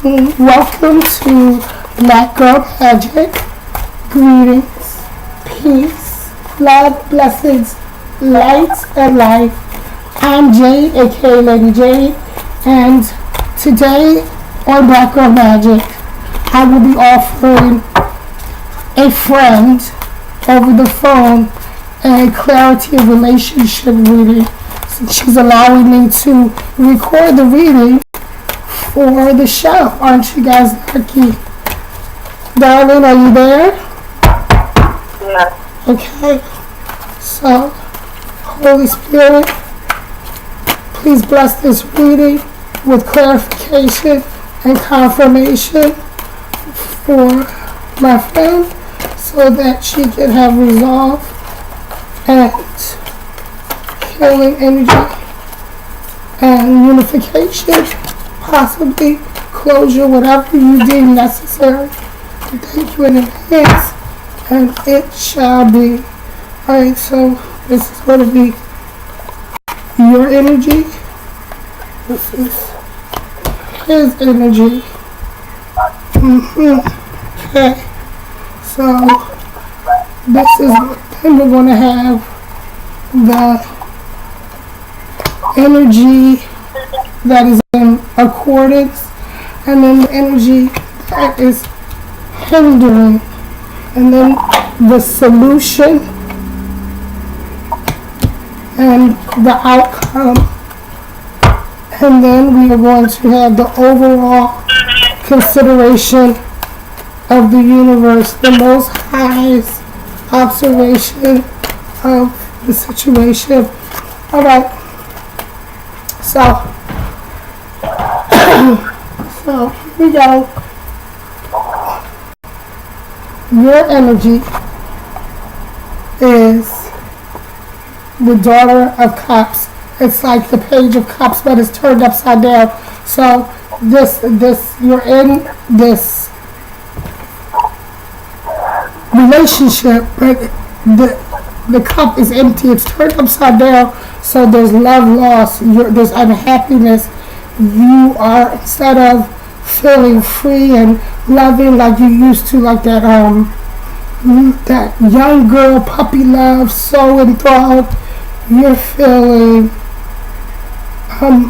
Welcome to Black Girl Magic. Greetings, peace, love, blessings, lights, and life. I'm Jade, aka Lady Jade, and today on Black Girl Magic, I will be offering a friend over the phone a clarity of relationship reading. Since she's allowing me to record the reading for the show. Aren't you guys lucky? Darling, are you there? Yeah. Okay. So, Holy Spirit, please bless this reading with clarification and confirmation for my friend so that she can have resolve and healing energy and unification, possibly closure, whatever you deem necessary. Thank you in advance, and it shall be. Alright, so this is going to be your energy. This is his energy. Okay, so this is, then we're going to have the energy that is in accordance, and then the energy that is hindering, and then the solution and the outcome, and then we are going to have the overall consideration of the universe, the Most High's observation of the situation. Alright, so here we go. Your energy is the Daughter of Cups. It's like the Page of Cups, but it's turned upside down. So you're in this relationship, but the cup is empty. It's turned upside down. So there's love lost. There's unhappiness. You are, instead of feeling free and loving like you used to, like that young girl puppy love, so enthralled, you're feeling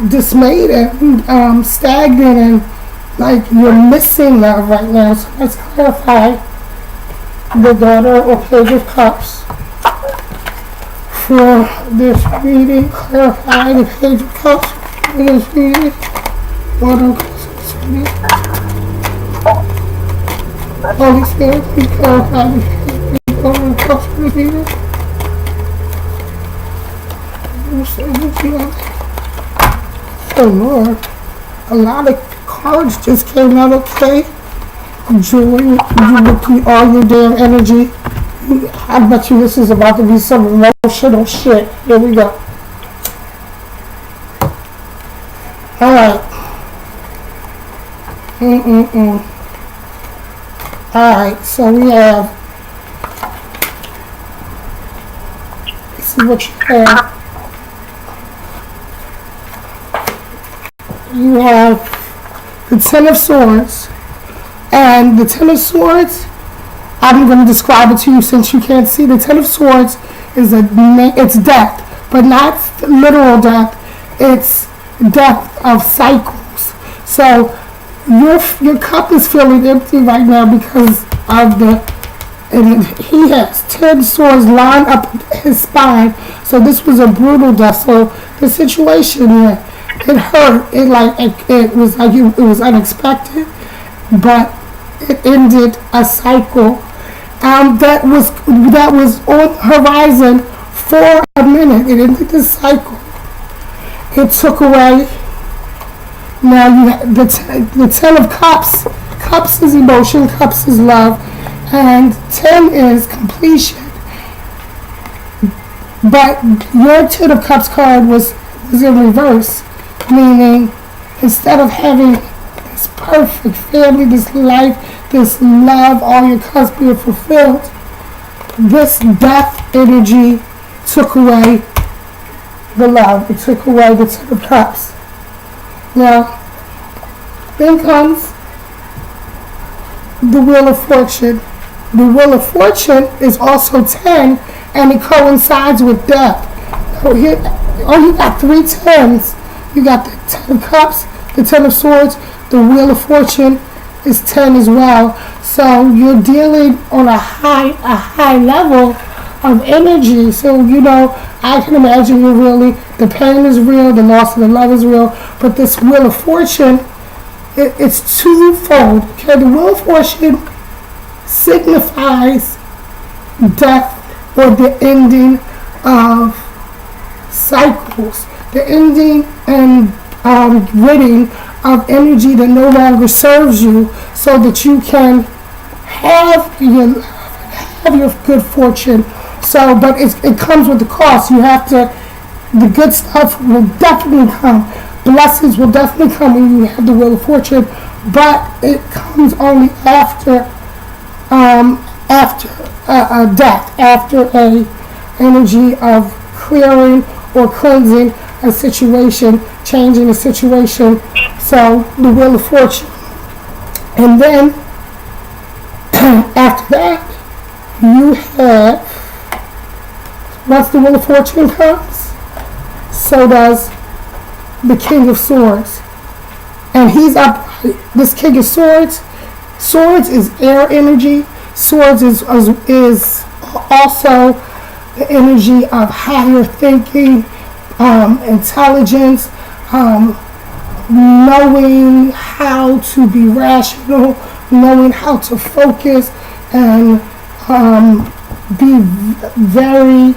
dismayed and stagnant, and like you're missing love right now. So let's clarify the Daughter or Page of Cups for this reading. Clarify the Page of Cups for this reading. Holy Spirit, please clarify the Daughter of Cups for this reading. Oh Lord, a lot of cards just came out. Okay, Joy, you look me all your damn energy. I bet you this is about to be some emotional shit. Here we go. Alright. Alright, so we have, let's see what you have. You have the Ten of Swords, and the Ten of Swords, I'm going to describe it to you since you can't see. The Ten of Swords is it's death, but not literal death. It's death of cycles. So your cup is feeling empty right now because of and he has 10 swords lined up his spine. So this was a brutal death. So the situation here, it hurt. It was unexpected, but it ended a cycle that was on horizon for a minute. It ended the cycle. It took away. Now you have the Ten of Cups. Cups is emotion. Cups is love, and 10 is completion. But your Ten of Cups card was in reverse, meaning instead of having this perfect family, this life, this love, all your cups being fulfilled, this death energy took away the love. It took away the Ten of Cups. Now, then comes the Wheel of Fortune. The Wheel of Fortune is also 10, and it coincides with death. So you got 3 10s. You got the 10 of Cups, the 10 of Swords. The Wheel of Fortune is 10 as well. So you're dealing on a high level of energy. So, I can imagine the pain is real, the loss of the love is real, but this Wheel of Fortune, it's twofold. Okay, the Wheel of Fortune signifies death or the ending of cycles, the ending and ridding of energy that no longer serves you, so that you can have your good fortune. So, but it comes with the cost. You have to. The good stuff will definitely come. Blessings will definitely come when you have the Wheel of Fortune, but it comes only after death, after a energy of clearing or cleansing a situation, changing a situation. So the Wheel of Fortune, and then after that you have, once the Wheel of Fortune comes, so does the King of Swords, and he's up. This King of Swords is air energy. Swords is also the energy of higher thinking, intelligence, knowing how to be rational, knowing how to focus, and be very,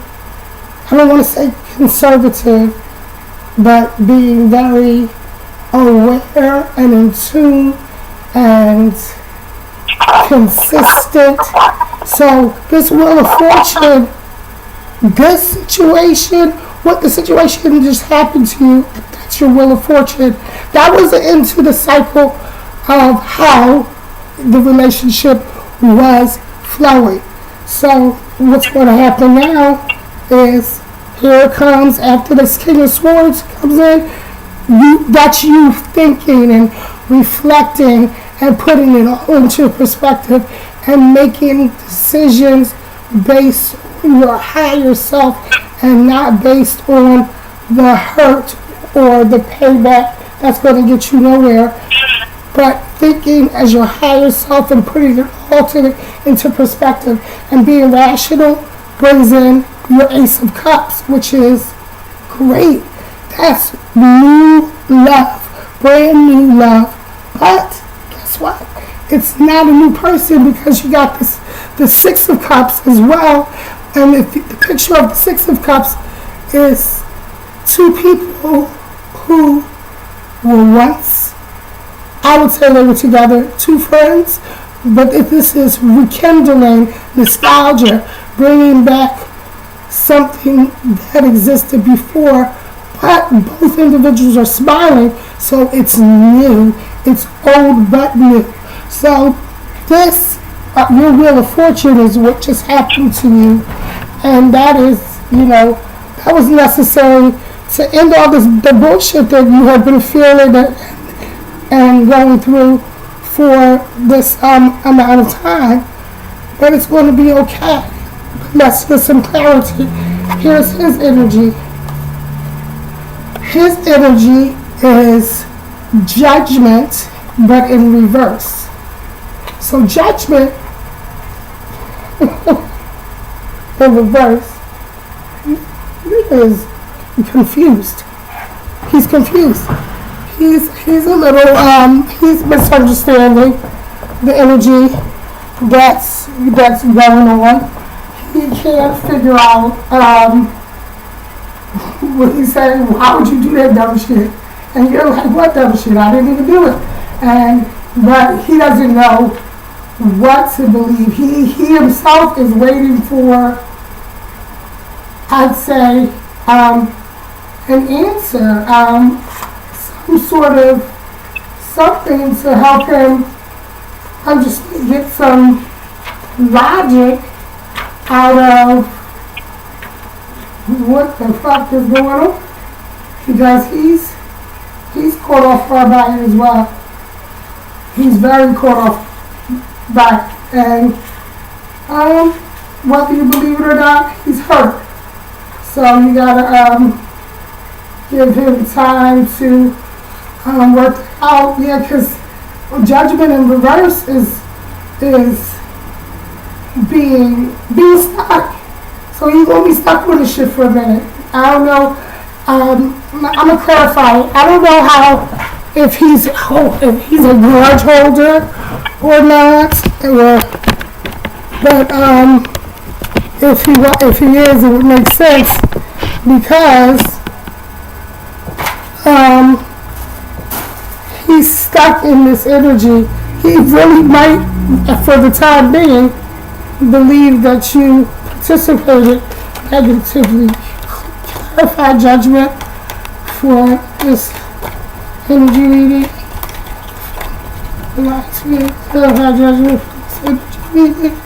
I don't want to say conservative, but being very aware and in tune and consistent. So this Wheel of Fortune, this situation, what the situation just happened to you, that's your Wheel of Fortune. That was into the cycle of how the relationship was flowing. So what's going to happen now is, here it comes, after this King of Swords comes in, that's you thinking and reflecting and putting it all into perspective and making decisions based on your higher self and not based on the hurt or the payback that's going to get you nowhere, but thinking as your higher self and putting it all into perspective, and being rational brings in your Ace of Cups, which is great. That's new love, brand new love. But guess what? It's not a new person, because you got the Six of Cups as well. And if the picture of the Six of Cups is two people who were once, I would say they were together, two friends. But if this is rekindling nostalgia, bringing back something that existed before, but both individuals are smiling, so it's new, it's old but new. So this, your Wheel of Fortune is what just happened to you, and that is, that was necessary to end all the bullshit that you have been feeling and going through for this amount of time. But it's going to be okay. Let's get some clarity. Here's his energy. His energy is Judgment, but in reverse. So Judgment in reverse, he is confused. He's confused. He's a little he's misunderstanding the energy that's going on. He can't figure out what he's saying. How would you do that dumb shit? And you're like, what dumb shit? I didn't even do it. But he doesn't know what to believe. He himself is waiting for, I'd say, an answer, some sort of something to help him understand, get some logic out of what the fuck is going on, because he's caught off guard by it as well. He's very caught off Right. And whether you believe it or not, he's hurt. So you gotta give him time to work it out. Yeah, because judgment in reverse is being stuck. So he's gonna be stuck with this shit for a minute. I don't know. I'm gonna clarify. I don't know how if he's a grudge holder or not, but if he is, it would make sense because he's stuck in this energy. He really might, for the time being, believe that you participated negatively. Clarify judgment for this energy reading. Clarify judgment for this energy reading.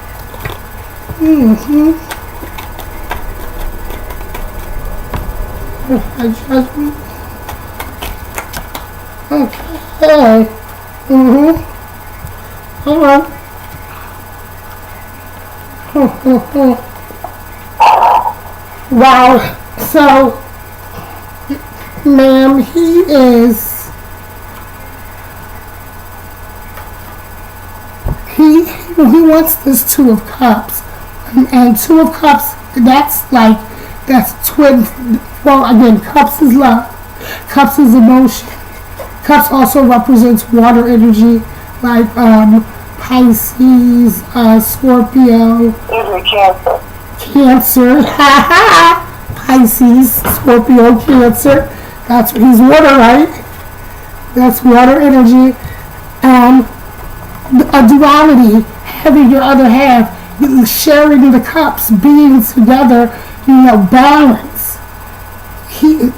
Clarify judgment. Okay. All right. Wow. So, ma'am, he wants this Two of Cups. And Two of Cups, that's twin. Well, again, Cups is love. Cups is emotion. Cups also represents water energy, like Pisces, Scorpio. Cancer. Pisces, Scorpio, Cancer. He's water, right? That's water energy. A duality, having your other half, sharing the cups, being together, balance. He's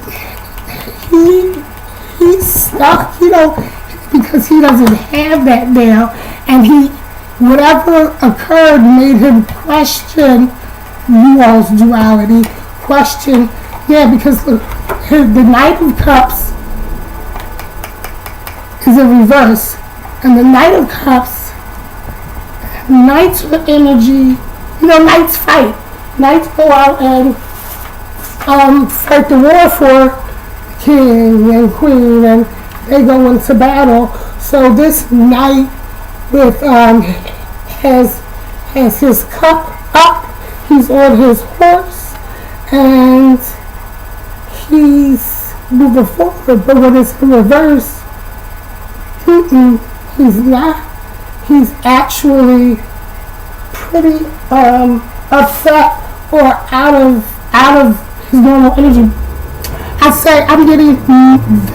stuck, because he doesn't have that now, and whatever occurred made him question you all's duality, because the Knight of Cups is in reverse, and the Knight of Cups, Knights are energy, Knights fight. Knights go out and fight the war for king and queen, and they go into battle. So this Knight has his cup up, he's on his horse, and he's moving forward. But when it's in reverse, he's not. He's actually pretty upset or out of his normal energy. I say I'm getting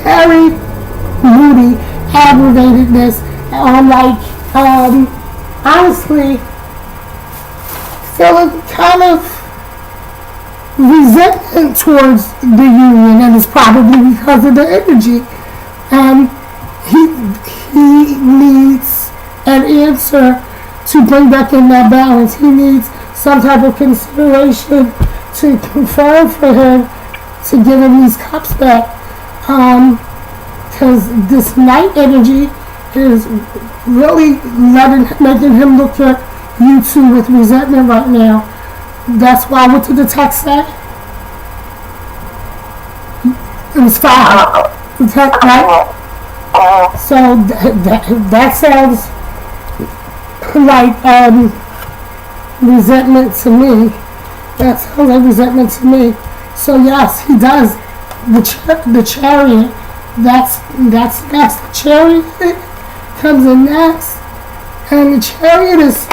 very moody, aggravatedness, honestly feeling kind of resentment towards the union, and it's probably because of the energy. He needs an answer to bring back in that balance. He needs some type of consideration to confirm for him to give him these cups back, because this Knight energy is really making him look at you two with resentment right now. That's why what did the text say? It was 5. The text, right? So that sounds like resentment to me. That sounds like resentment to me. So yes, he does. The Chariot. That's next. The Chariot comes in next, and the Chariot is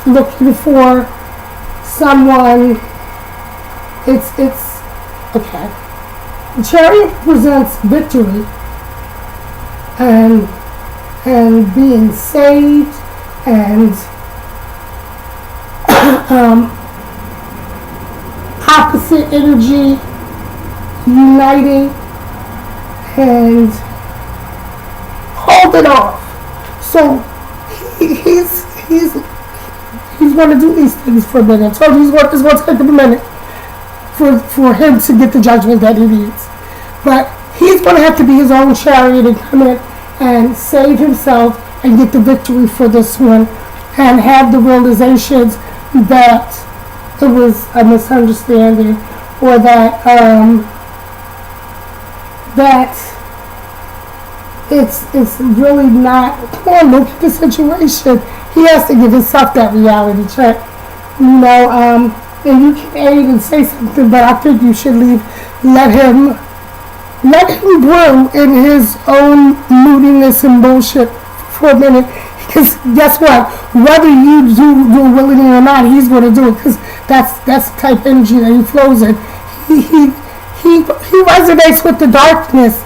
looking for someone. It's okay. The Chariot presents victory and being saved and opposite energy uniting and holding off. So he's going to do these things for a minute. I told you it's going to take him a minute for him to get the judgment that he needs. But he's going to have to be his own chariot and come in and save himself and get the victory for this one, and have the realizations that it was a misunderstanding, or that that it's really not. Come on, look at the situation. He has to give himself that reality check. And you can aid and say something, but I think you should let him brew in his own moodiness and bullshit for a minute. Because guess what? Whether you do it willingly or not, he's going to do it, because that's the type of energy that he flows in. He resonates with the darkness.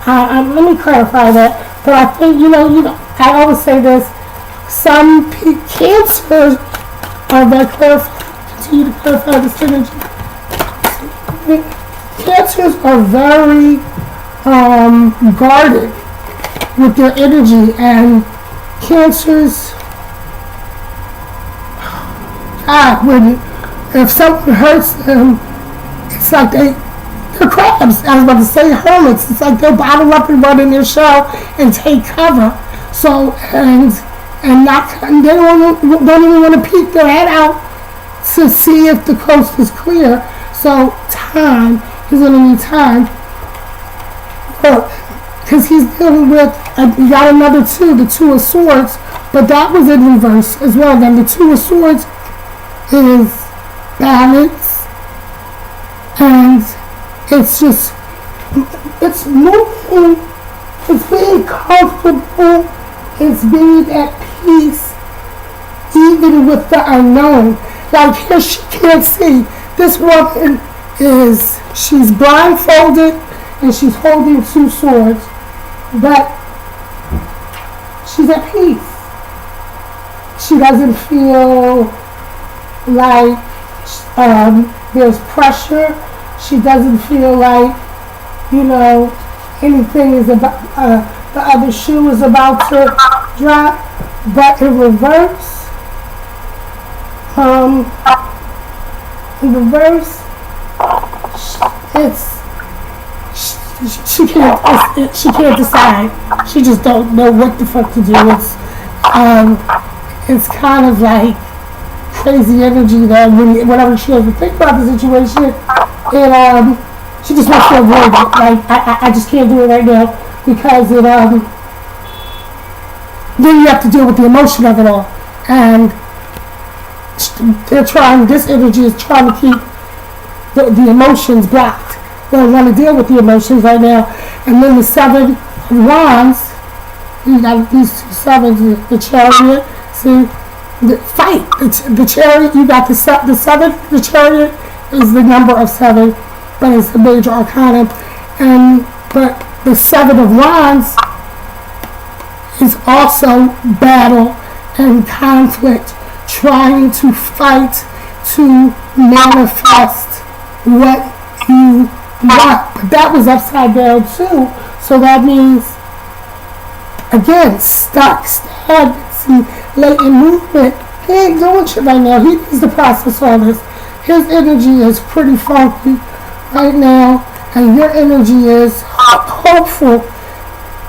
Let me clarify that. But I think, I always say this. Some cancers are very clarified. Continue to clarify this energy. Cancers are very guarded with their energy, and cancers, if someone hurts them, it's like they're crabs. I was about to say hermits. It's like they'll bottle up and run in their shell and take cover. So and they don't even want to peek their head out to see if the coast is clear. So he's going to need time. Because he's dealing with, you got another two, the Two of Swords, but that was in reverse as well. Then the Two of Swords is balance, and it's moving, it's being comfortable, it's being at peace, even with the unknown. Like here, she can't see. This woman she's blindfolded, and she's holding two swords, but she's at peace. She doesn't feel like there's pressure. She doesn't feel like, anything is about, the other shoe is about to drop. But in reverse, she can't decide. She just don't know what the fuck to do. It's kind of like crazy energy that whenever she has to think about the situation, and she just wants to avoid it. Like I just can't do it right now, because then you have to deal with the emotion of it all, and this energy is trying to keep the emotions blocked. They don't want to deal with the emotions right now. And then the Seven of Wands, you got these two sevens, the Chariot. See, the fight, the Chariot, you got the seven. The Chariot is the number of seven, but it's the major arcana. But the Seven of Wands is also battle and conflict, trying to fight to manifest what you want. But that was upside down too. So that means, again, stuck, stagnancy, latent movement. He ain't doing shit right now. He needs to process all this. His energy is pretty funky right now, and your energy is hopeful.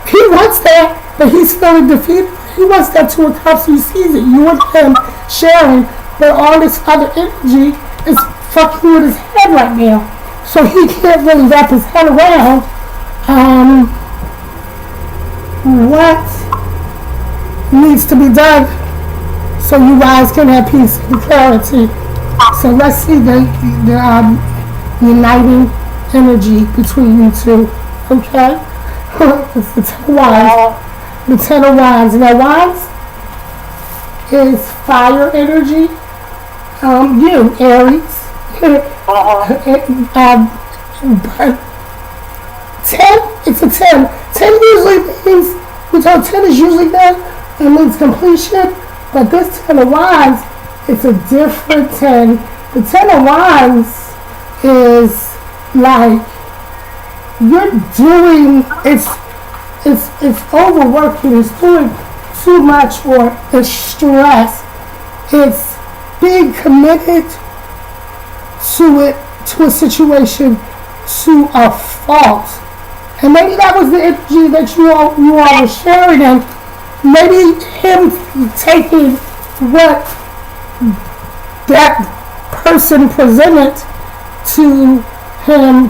He wants that, but he's feeling defeated. He wants that Two of Cups. He sees it. You and him sharing, but all this other energy is fucking with his head right now. So he can't really wrap his head around what needs to be done so you guys can have peace and clarity. So let's see the uniting energy between you two. Okay? It's the Ten of Wands. The Ten of Wands. Now, Wands is fire energy. You, Aries. But 10, it's a 10. 10 usually means, 10 is usually done. It means completion. But this Ten of Wands, it's a different 10. The Ten of Wands is like, you're doing, it's overworking, it's doing too much, or it's stress. It's being committed to a situation, to a fault, And maybe that was the energy that you all were sharing, and maybe him taking what that person presented to him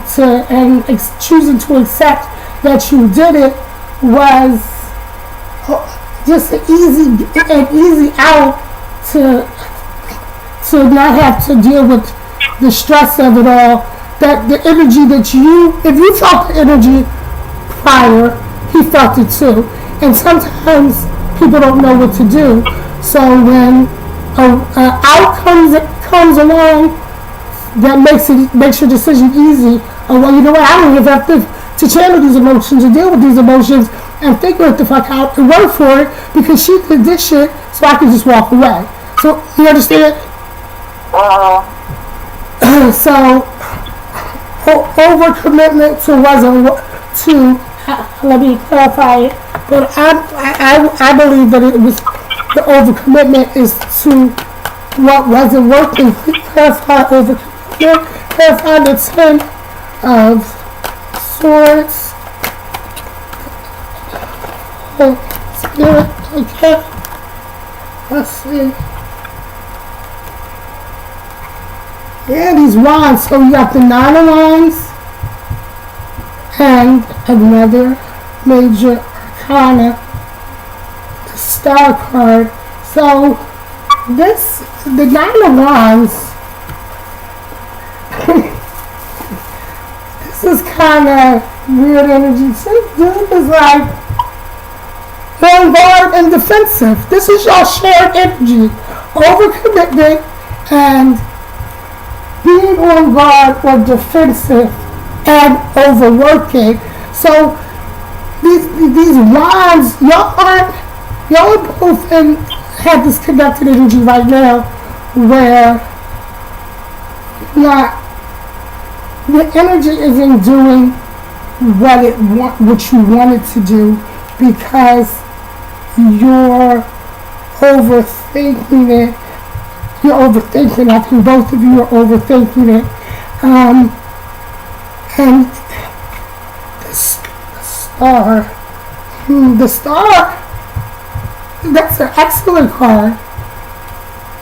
and choosing to accept that you did it was just an easy out to not have to deal with the stress of it all. That the energy that if you felt the energy prior, he felt it too. And sometimes people don't know what to do. So when an outcome comes along that makes your decision easy, well, you know what, I don't even have to channel these emotions and deal with these emotions and figure it the fuck out and work for it because she did this shit, so I can just walk away. So you understand? So overcommitment let me clarify it, but I believe that it was the overcommitment is to what wasn't working. Clarify overcommitment, clarify the 10 of Swords. Spirit, okay. Let's see. Yeah, these wands. So you got the 9 of Wands and another major arcana, the Star card. So the 9 of Wands, this is kind of weird energy. This dude is like on guard and defensive. This is your shared energy. Overcommitment and being on guard or defensive and overworking. So these wands, y'all both have this connected energy right now where the energy isn't doing what you want it to do because you're overthinking it. You're overthinking. I think both of you are overthinking it. And the star, that's an excellent card.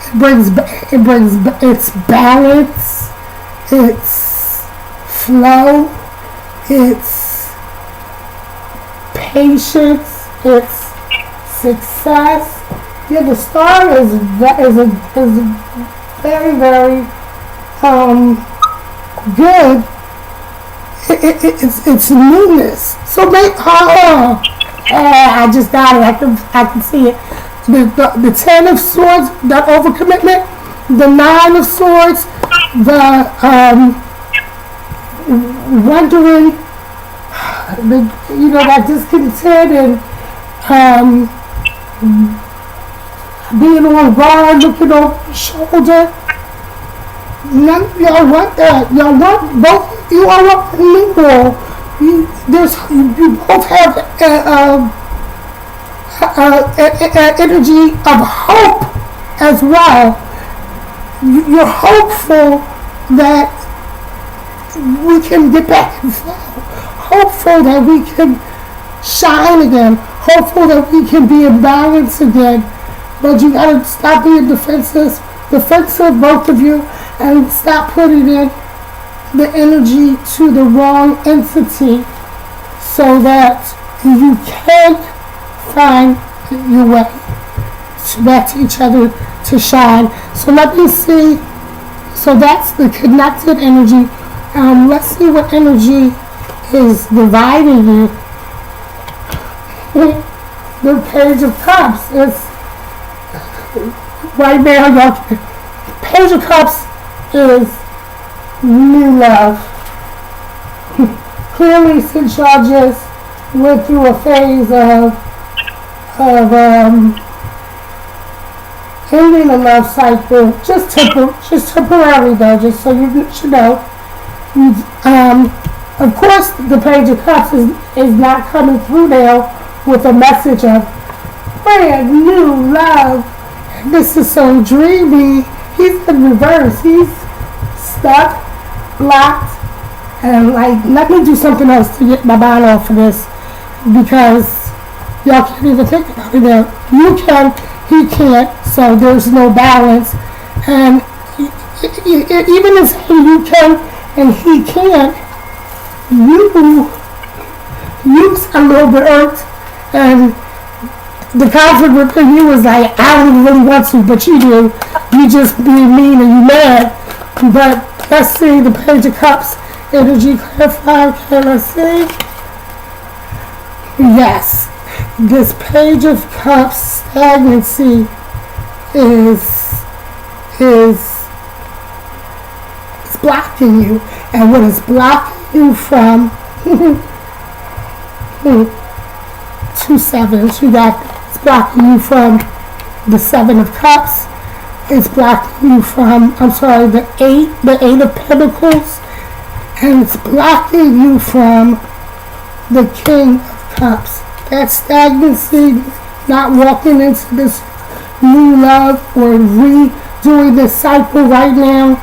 It brings its balance, its flow, its patience, its success. Yeah, the star is very, very good. It's newness. So I just got it. I can see it. The 10 of Swords, that overcommitment. The 9 of Swords, the wondering, that discontent and being on guard, looking over your shoulder. None of y'all want that. Y'all want both. You all want renewal. You both have energy of hope as well. You're hopeful that we can get back in flow. Hopeful that we can shine again. Hopeful that we can be in balance again. But you gotta stop being defensive, both of you, and stop putting in the energy to the wrong entity so that you can find your way back to each other to shine. So let me see. So that's the connected energy. Let's see what energy is dividing you. The Page of Cups is right now. Page of Cups is new love. Clearly, since y'all just went through a phase of ending a love cycle, just temporary though, just so you should know. Of course, the Page of Cups is not coming through now with a message of brand new love. This is so dreamy. He's in reverse. He's stuck, blocked, And like, let me do something else to get my mind off of this, because y'all can't even think about it now. You can, he can't, so there's no balance. And even in saying you can and he can't, you's a little bit irked, and the conflict within you is like, I don't even really want to, but you do. You just being mean and you mad. But let's see the Page of Cups energy clarify. Okay, let's see. Yes, this Page of Cups stagnancy is blocking you, and what is blocking you from 2 sevens, you got, it's blocking you from the 7 of Cups. It's blocking you from, the 8 of Pentacles, and it's blocking you from the King of Cups. That stagnancy, not walking into this new love or redoing this cycle right now,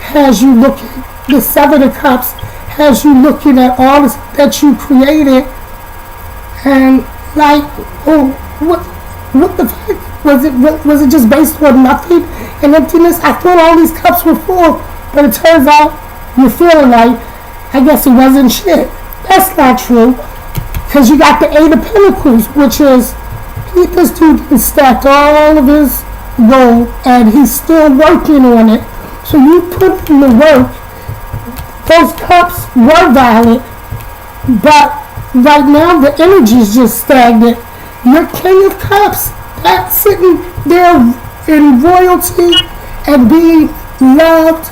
has you looking, the 7 of Cups has you looking at all this that you created, and like, oh, what the fuck? Was it just based on nothing and emptiness? I thought all these cups were full, but it turns out you're feeling like, I guess it wasn't shit. That's not true, because you got the 8 of Pentacles, which is, this dude has stacked all of his gold, and he's still working on it. So you put in the work. Those cups were valid, but right now the energy is just stagnant. Your King of Cups, that's sitting there in royalty and being loved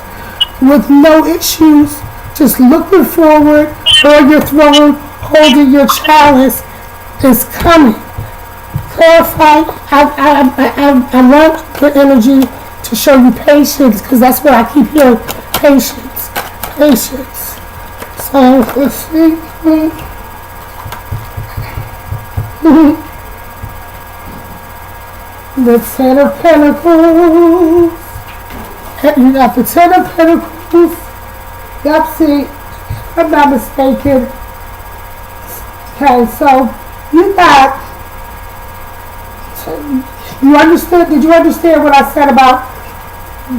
with no issues, just looking forward, on your throne, holding your chalice, is coming. Clarify. I want the energy to show you patience, because that's what I keep hearing. Patience. So let's see. The 10 of Pentacles. You got the 10 of Pentacles. Yep, see, if I'm not mistaken. Okay, so you got, you understood, did you understand what I said about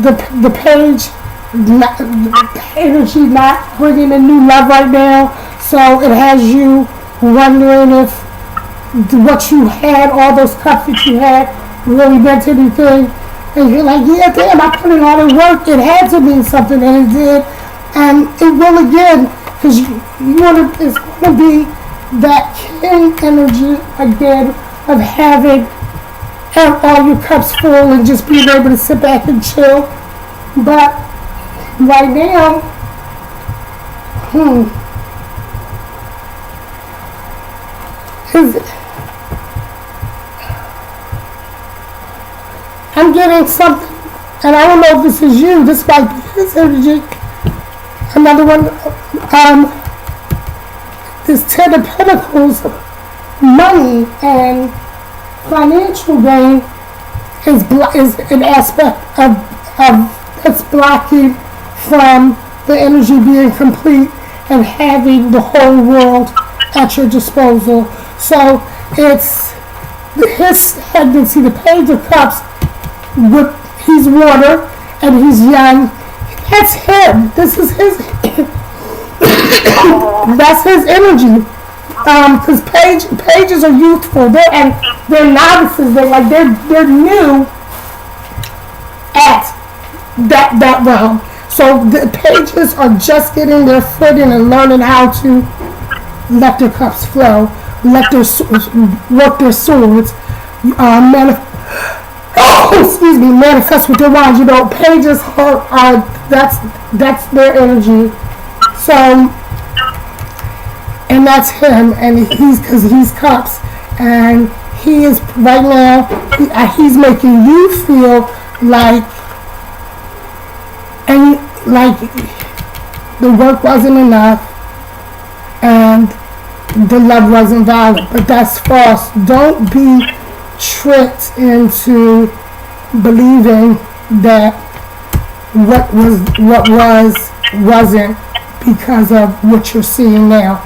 the page, the energy not bringing in new love right now? So it has you wondering if what you had, all those cups that you had, really meant anything. And you're like, yeah, damn, I put in all the work. It had to mean something, and it did. And it will again, because it's going to be that king energy again of having all your cups full and just being able to sit back and chill. But right now, I'm getting something, and I don't know if this is you. This might be his energy. Another one, this 10 of Pentacles, money and financial gain is an aspect of that's blocking from the energy being complete and having the whole world at your disposal. So it's his stagnancy, the Page of Cups. He's water and he's young. That's him. This is his. That's his energy. Because pages are youthful. They're novices. They're new at that realm. So the pages are just getting their footing and learning how to let their cups flow, let their work their swords, manifest with their wands. Pages are that's their energy. So, and that's him, and he's cups, and he is right now. He's making you feel like the work wasn't enough, and the love wasn't valid. But that's false. Don't be tricked into believing that what was wasn't, because of what you're seeing now.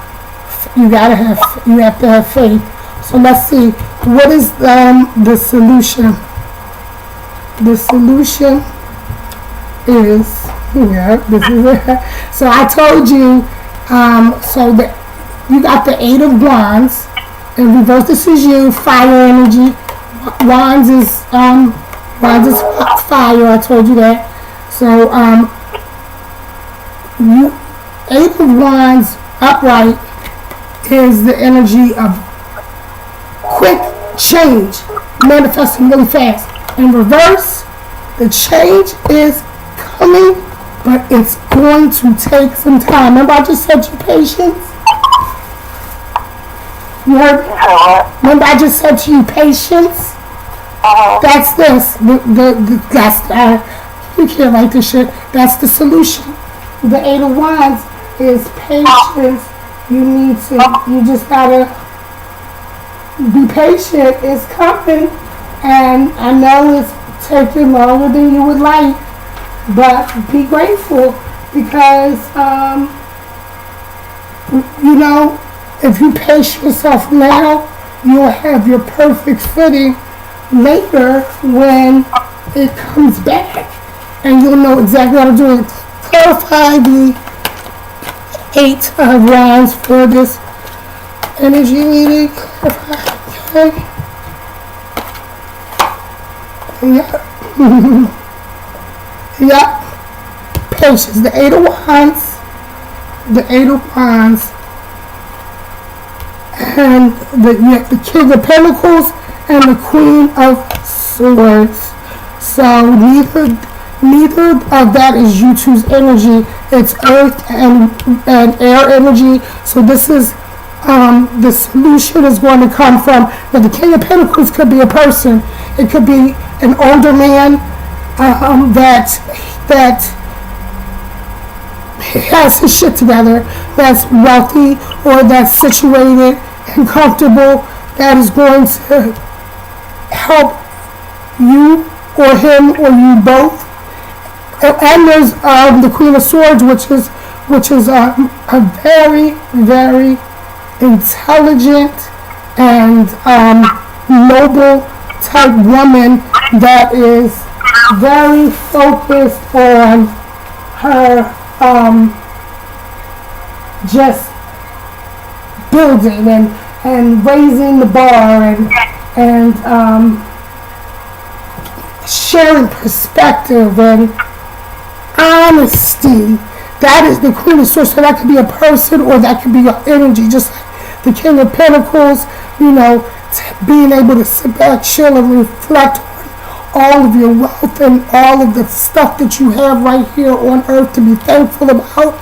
You have to have faith. So let's see, what is the solution? The solution is, this is it. So I told you, so that you got the 8 of Wands. In reverse, this is you, fire energy. Wands is fire, I told you that. So, you, 8 of Wands upright is the energy of quick change, manifesting really fast. In reverse, the change is coming, but it's going to take some time. Remember I just said you patience? You heard me? Remember I just said to you patience? That's this. You can't write this shit. That's the solution. The 8 of Wands is patience. You just gotta be patient. It's coming, and I know it's taking longer than you would like, but be grateful because, if you pace yourself now, you'll have your perfect footing later when it comes back, and you'll know exactly how to do it. Clarify the 8 of Wands for this energy reading. Okay. Yep. Patience. The 8 of Wands. The 8 of Wands. And the King of Pentacles and the Queen of Swords. So neither of that is you two's energy. It's earth and air energy. So this is the solution is going to come from. Now the King of Pentacles could be a person. It could be an older man that has his shit together, that's wealthy or that's situated and comfortable, that is going to help you or him or you both. And there's the Queen of Swords, which is a very, very intelligent and noble type woman that is very focused on her just building and raising the bar and sharing perspective and honesty. That is the Queen of Swords. So that could be a person or that could be your energy, just like the King of Pentacles, being able to sit back, chill, and reflect on all of your wealth and all of the stuff that you have right here on earth to be thankful about.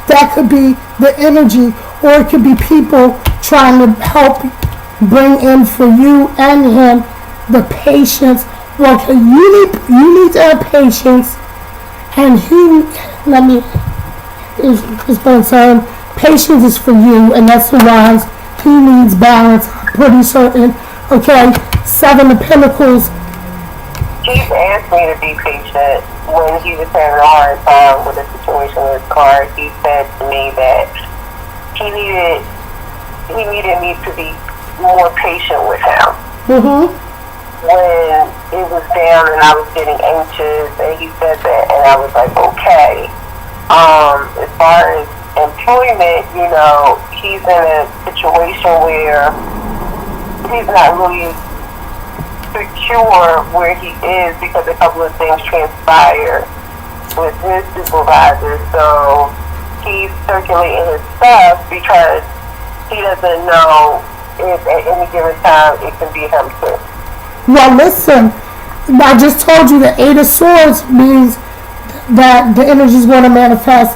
That could be the energy, or it could be people trying to help bring in for you and him the patience. Well, okay, you need to have patience, and it's going to say patience is for you, and that's the Wands. He needs balance. I'm pretty certain. Okay, 7 of Pentacles. He's asked me to be patient when he was having a hard time with the situation with his car. He said to me that he needed me to be more patient with him. When it was down and I was getting anxious, and he said that, and I was like, okay. As far as employment, he's in a situation where he's not really secure where he is because a couple of things transpired with his supervisor. So he's circulating his stuff because he doesn't know if at any given time it can be him too. Well, listen, I just told you the 8 of Swords means that the energy is going to manifest.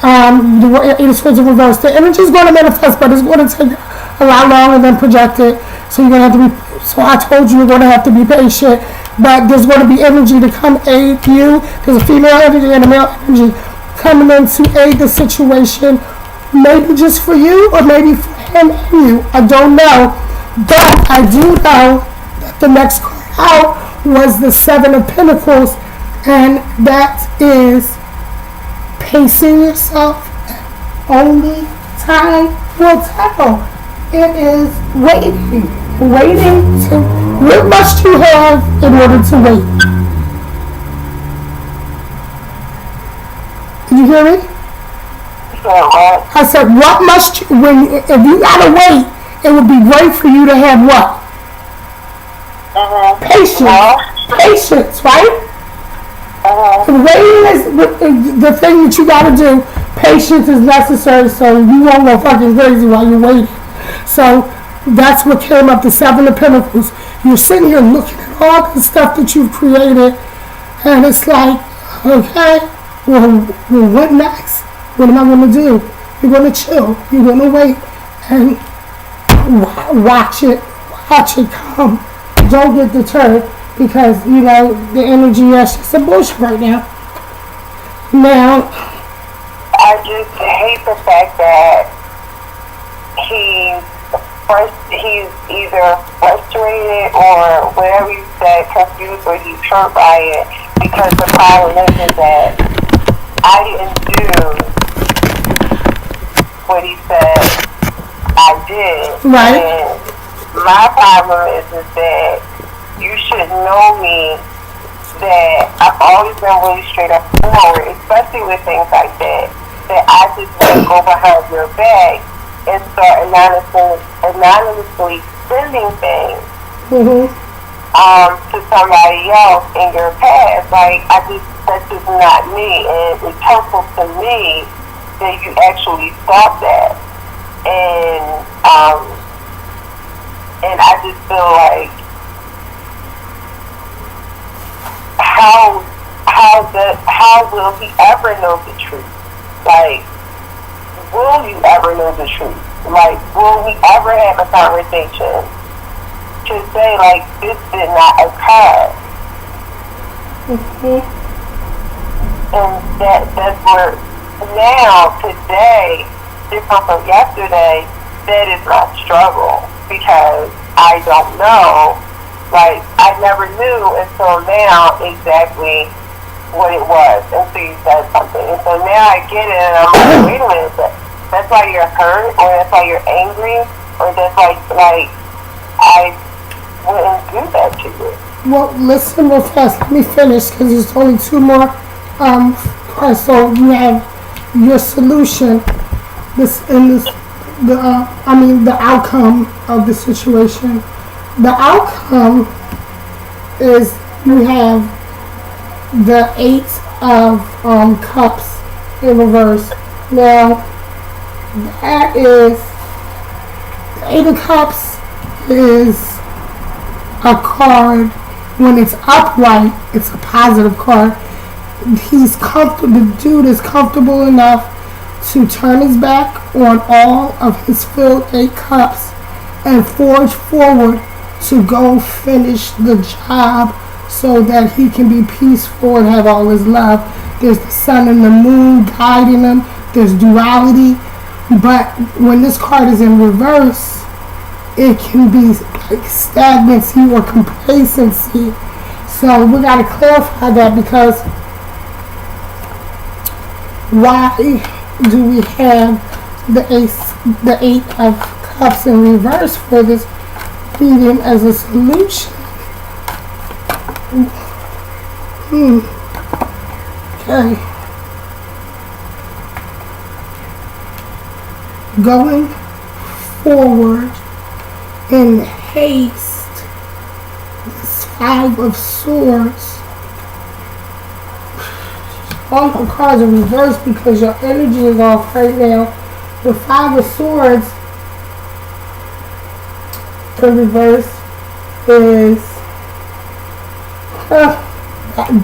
The 8 of Swords in reverse. The energy is going to manifest, but it's going to take a lot longer than projected. So you're going to have to be. So I told you you're going to have to be patient. But there's going to be energy to come aid you. There's a female energy and a male energy coming in to aid the situation. Maybe just for you, or maybe for him and you. I don't know. But I do know that the next card out was the 7 of Pentacles. And that is pacing yourself, Only time will tell. It is waiting. Waiting to, what must you have in order to wait? Did you hear me? I said, what must you, if you gotta wait, it would be great for you to have what? Patience. Patience, right? Waiting is the thing that you gotta do. Patience is necessary, so you won't go fucking crazy while you're waiting. So that's what came up, the Seven of Pentacles. You're sitting here looking at all the stuff that you've created, and it's like, okay, well what next? What am I going to do? You're going to chill. You're going to wait and watch it come. Don't get deterred because, you know, the energy is just a bullshit right now. Now, I just hate the fact that he's either frustrated or whatever you said, confused, or he's hurt by it, because the problem is that I didn't do what he said I did. right? And my problem is that you should know me, that I've always been really straight up forward, especially with things like that I just wouldn't go behind your back and start anonymously sending things to somebody else in your past. Like, that's just not me, and it's helpful to me that you actually stop that. And I just feel like, how will he ever know the truth? Like, will you ever know the truth? Like, will we ever have a conversation to say, like, this did not occur? And that's where now, today, different from yesterday, that is my struggle, because I don't know. Like, I never knew until now exactly what it was until you said something. And so now I get it, and I'm like, wait a minute, that's why you're hurt, or that's why you're angry, or that's like I wouldn't do that to you. Well, listen real fast. Let me finish because there's only two more. So you have your solution. The outcome of the situation. The outcome is you have the Eight of Cups in reverse. Now, that is, the Eight of Cups is a card. When it's upright, it's a positive card. He's comfortable. The dude is comfortable enough to turn his back on all of his filled 8 cups and forge forward to go finish the job so that he can be peaceful and have all his love. There's the sun and the moon guiding him. There's duality. But when this card is in reverse, it can be like stagnancy or complacency. So we got to clarify that, because why do we have the Eight of Cups in reverse for this reading as a solution? Okay. Going forward in haste. This Five of Swords. All the cards are reversed because your energy is off right now. The Five of Swords in reverse is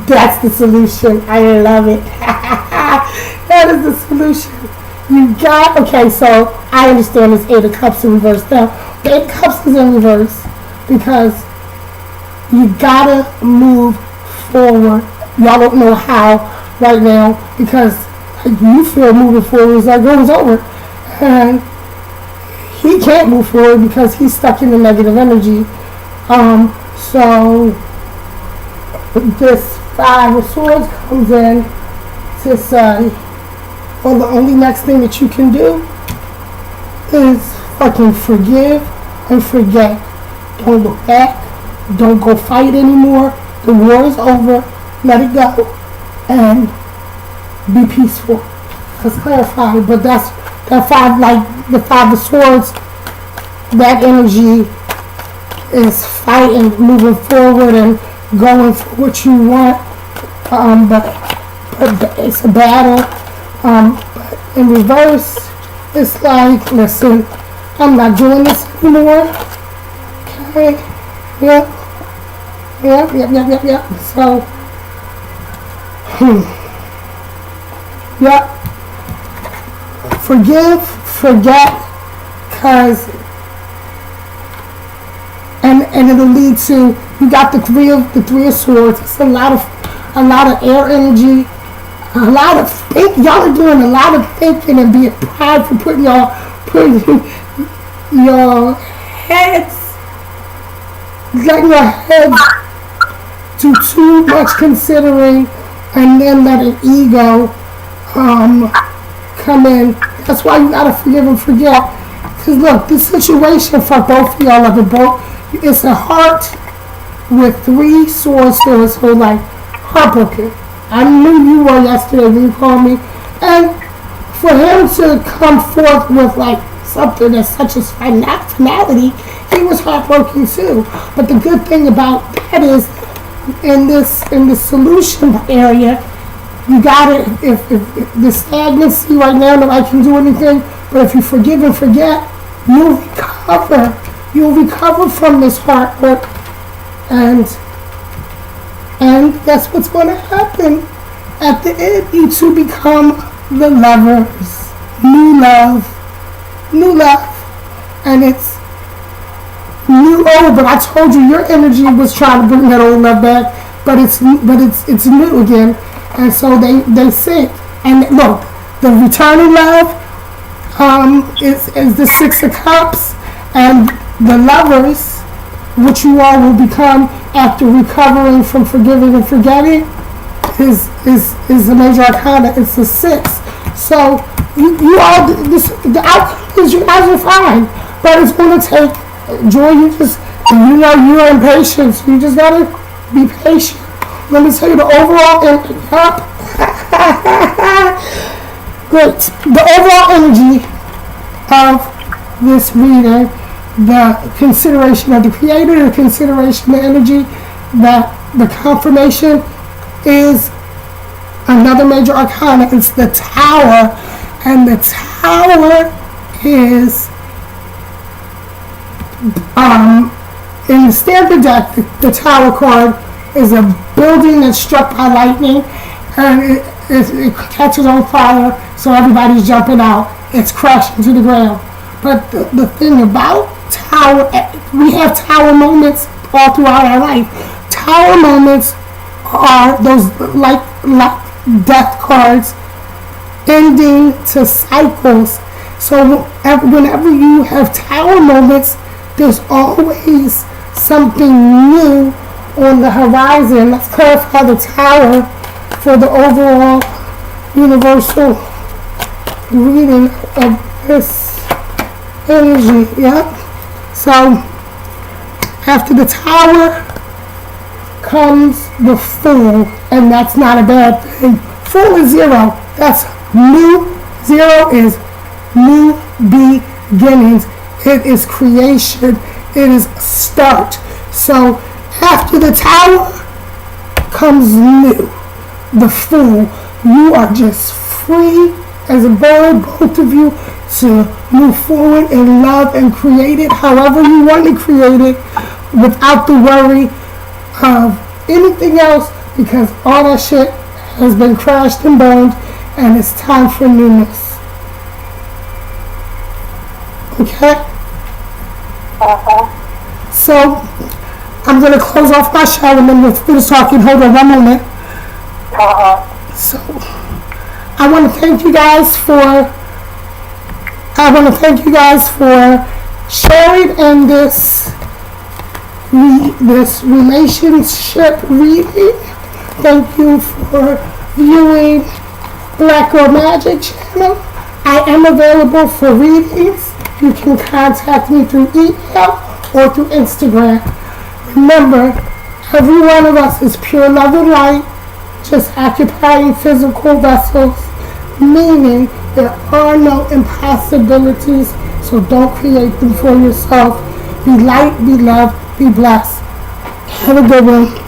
that's the solution. I love it. That is the solution. You got, okay, so I understand this Eight of Cups in reverse. Now, the Eight of Cups is in reverse because you gotta move forward. Y'all don't know how right now, because you feel moving forward is like it was over. And he can't move forward because he's stuck in the negative energy. So this Five of Swords comes in to say, Well, the only next thing that you can do is fucking forgive and forget. Don't look back. Don't go fight anymore. The war is over. Let it go. And be peaceful. That's clarified. But that's that five, like the Five of Swords, that energy is fighting, moving forward and going for what you want. But it's a battle. But in reverse, it's like, listen, I'm not doing this anymore. Okay. Yep. So, yep. Forgive, forget, cause, and it'll lead to, you got the three of swords. It's a lot of air energy, a lot of think. Y'all are doing a lot of thinking and being proud for putting your heads, letting your heads do too much considering, and then letting ego come in. That's why you gotta forgive and forget. Cause look, this situation for both of y'all are both. It's a heart with 3 swords to it, so like heartbroken. I knew you were yesterday when you called me, and for him to come forth with like something that's such as finality, he was heartbroken too. But the good thing about that is, in the solution area, you got it. If the stagnancy right now, nobody can do anything. But if you forgive and forget, you'll recover. You'll recover from this heartbreak, and that's what's going to happen. At the end, you two become the lovers. New love, and it's new old. But I told you your energy was trying to bring that old love back, but it's new again, and so they sync. And look, the returning love is the 6 of Cups, and the lovers, which you all will become after recovering from forgiving and forgetting, is the major arcana. It's the 6. So you all, the outcome is you guys are fine, but it's going to take joy. You're impatient. So you just gotta be patient. Let me tell you the overall great. The overall energy of this reading, the consideration of the creator, the consideration of the energy, that the confirmation is another major arcana. It's the Tower, and the Tower is in the standard deck. The Tower card is a building that's struck by lightning, and it catches on fire, so everybody's jumping out. It's crashing to the ground. But the thing about Tower, we have Tower moments all throughout our life. Tower moments are those like death cards ending to cycles. So whenever you have Tower moments, there's always something new on the horizon. Let's clarify the Tower for the overall universal reading of this energy. Yep. So after the Tower comes the Fool, and that's not a bad thing. Fool is 0. That's new. 0 is new beginnings. It is creation. It is start. So after the Tower comes new. The Fool. You are just free as a bird, both of you, to move forward in love and create it however you want to create it, without the worry of anything else, because all that shit has been crashed and burned, and it's time for newness. Okay? So I'm going to close off my show and then we'll finish talking. Hold on one moment. So I want to thank you guys for sharing in this relationship reading. Thank you for viewing Black Girl Magic channel. I am available for readings. You can contact me through email or through Instagram. Remember, every one of us is pure love and light, just occupying physical vessels, meaning there are no impossibilities, so don't create them for yourself. Be light, be love, be blessed. Have a good one.